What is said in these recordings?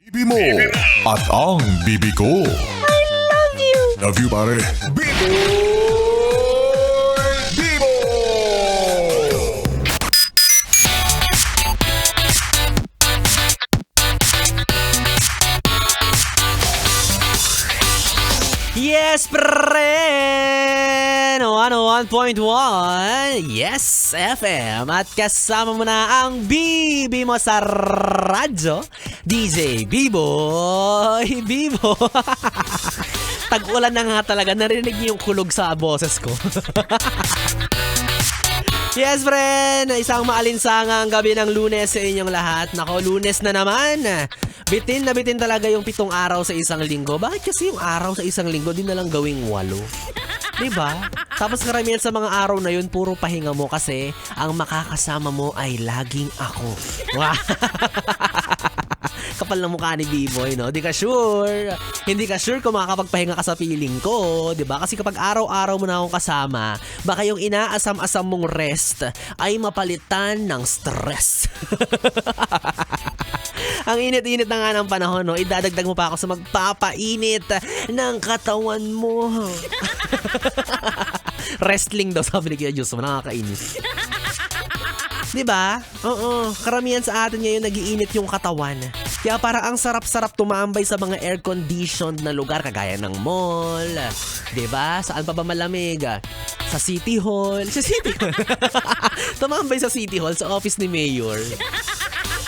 Bibi mo at ang bibi ko. I love you. Love you, pare. Bibo! Bibo! Yes, pre! 101.1 Yes, FM. At kasama mo na ang bibi mo sa radyo, DJ Biboy Bibo. Tag-ulan na nga talaga. Narinig niyo yung kulog sa boses ko. Yes, friend! Isang maalinsangang gabi ng Lunes sa inyong lahat. Nako, Lunes na naman. Bitin na bitin talaga yung 7 araw sa isang linggo. Bakit kasi yung araw sa isang linggo di na lang gawing 8? Diba? Tapos karamihan sa mga araw na yun, puro pahinga mo kasi ang makakasama mo ay laging ako. Wow! Kapal ng mukha ni B-Boy, no? Di ka sure. Hindi ka sure kung makakapagpahinga ka sa feeling ko, di ba? Kasi kapag araw-araw mo na akong kasama, baka yung inaasam-asam mong rest ay mapalitan ng stress. Ang init-init na nga ng panahon, no? Idadagdag mo pa ako sa magpapainit ng katawan mo. Wrestling daw, sabi ni Kuya Diyos mo, nakakainis. Diba? Oo, karamihan sa atin ngayon nagiinit yung katawan. Kaya para ang sarap-sarap tumambay sa mga air-conditioned na lugar kagaya ng mall. Diba? Saan pa ba malamig? Sa City Hall. Sa City Hall. Tumambay sa City Hall, sa office ni Mayor.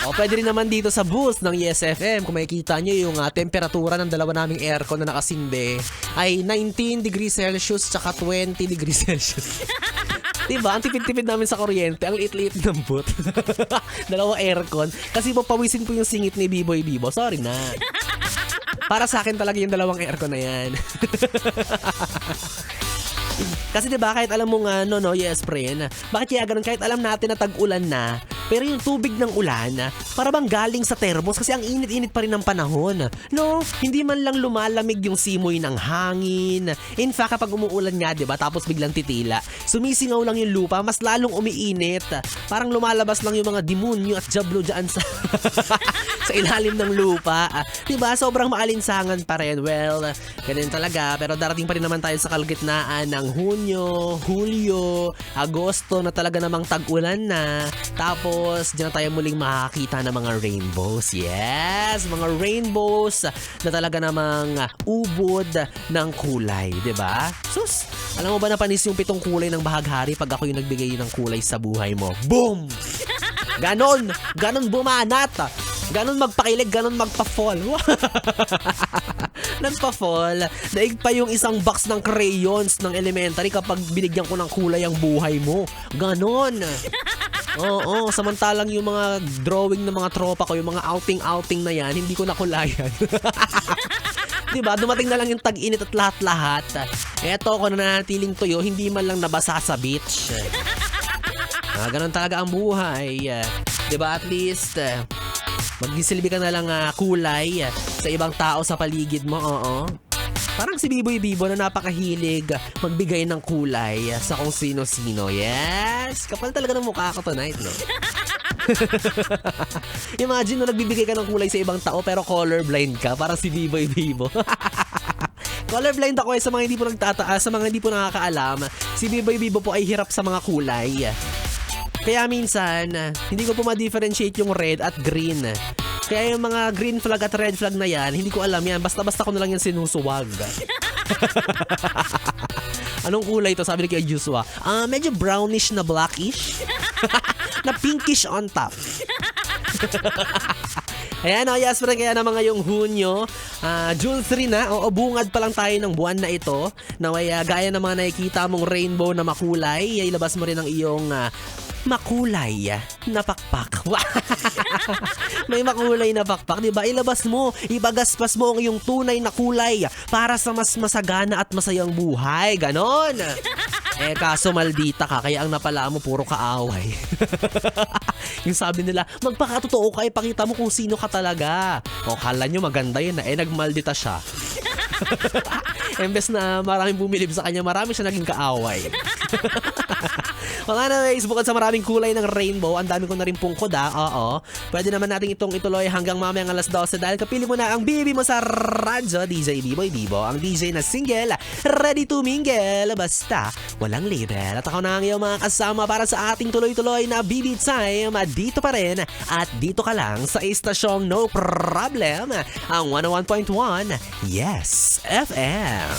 O pwede rin naman dito sa booth ng Yes FM. Kung makikita nyo yung temperatura ng dalawa naming aircon na nakasinde ay 19 degrees Celsius tsaka 20 degrees Celsius. Diba? Ang tipid-tipid namin sa kuryente. Ang liit-liit ng boot. Dalawa aircon. Kasi papawisin po yung singit ni B-Boy Bibo. Sorry na. Para sa akin talaga yung dalawang aircon na yan. Kasi diba kahit alam mo nga yes friend, bakit kaya ganun kahit alam natin na tag-ulan na, pero yung tubig ng ulan, para bang galing sa thermos kasi ang init-init pa rin ng panahon. No, hindi man lang lumalamig yung simoy ng hangin. In fact, kapag umuulan nga, diba, tapos biglang titila, sumisingaw lang yung lupa, mas lalong umiinit. Parang lumalabas lang yung mga demonyo at jablo dyan sa, sa ilalim ng lupa. Diba, sobrang maalinsangan pa rin. Well, ganun talaga, pero darating pa rin naman tayo sa kalagitnaan ng Hunyo, Hulyo, Agosto na talaga namang tag-ulan na. Tapos, diyan na tayo muling makakita ng mga rainbows. Yes, mga rainbows na talaga namang ubod ng kulay, 'di ba? Sus, alam mo ba napanis yung 7 kulay ng bahaghari pag ako yung nagbigay ng kulay sa buhay mo? Boom! Ganon bumanat. Ganon magpakilig, ganon magpa-fall. Nagpa-fall. Daig pa yung isang box ng crayons ng elementary kapag binigyan ko ng kulay ang buhay mo. Ganon. Oo, samantalang yung mga drawing ng mga tropa ko, yung mga outing na yan, hindi ko nakulayan. Diba? Dumating na lang yung tag-init at lahat-lahat. Eto, kung nanatiling tuyo, hindi man lang nabasa sa beach. Ganon talaga ang buhay. Diba? At least, magdisilbi ka na lang kulay sa ibang tao sa paligid mo. Oo. Parang si Biboy Bibo na napakahilig magbigay ng kulay sa kung sino-sino. Yes! Kapal talaga ng mukha ko tonight, no? Imagine na nagbibigay ka ng kulay sa ibang tao pero colorblind ka. Parang si Biboy Bibo. Colorblind ako sa mga hindi po nagtataas, sa mga hindi po nakakaalam. Si Biboy Bibo po ay hirap sa mga kulay. Kaya minsan, hindi ko po ma-differentiate yung red at green. Kaya yung mga green flag at red flag na yan, hindi ko alam yan. Basta-basta ko na lang yan sinusuwag. Anong kulay ito? Sabi ni Kuya Joshua. Medyo brownish na blackish. Na pinkish on top. Ayan, yes, friend, kaya naman ngayong Hunyo, June 3 na, bungad pa lang tayo ng buwan na ito. Naway, gaya ng mga nakikita mong rainbow na makulay, ilabas mo rin ang iyong makulay na pakpak. May makulay na pakpak, diba? Ilabas mo, ibagaspas mo ang iyong tunay na kulay para sa mas masagana at masayang buhay. Ganon. Kaso maldita ka, kaya ang napala mo puro kaaway. Yung sabi nila, magpakatotoo ka, ipakita mo kung sino ka talaga. O kala nyo maganda yun na, nagmaldita siya. Embes na maraming bumilib sa kanya, marami siya naging kaaway. Well, anyways, bukod sa maraming kulay ng rainbow, ang dami ko na rin pungkod oo. Pwede naman natin itong ituloy hanggang mamayang alas 12 dahil kapili mo na ang bibi mo sa radyo, DJ B-Boy Bibo, ang DJ na single, ready to mingle, basta walang label. At ako na ang iyong mga kasama para sa ating tuloy-tuloy na BB Time, dito pa rin at dito ka lang sa istasyong No Problem, ang 101.1 Yes FM.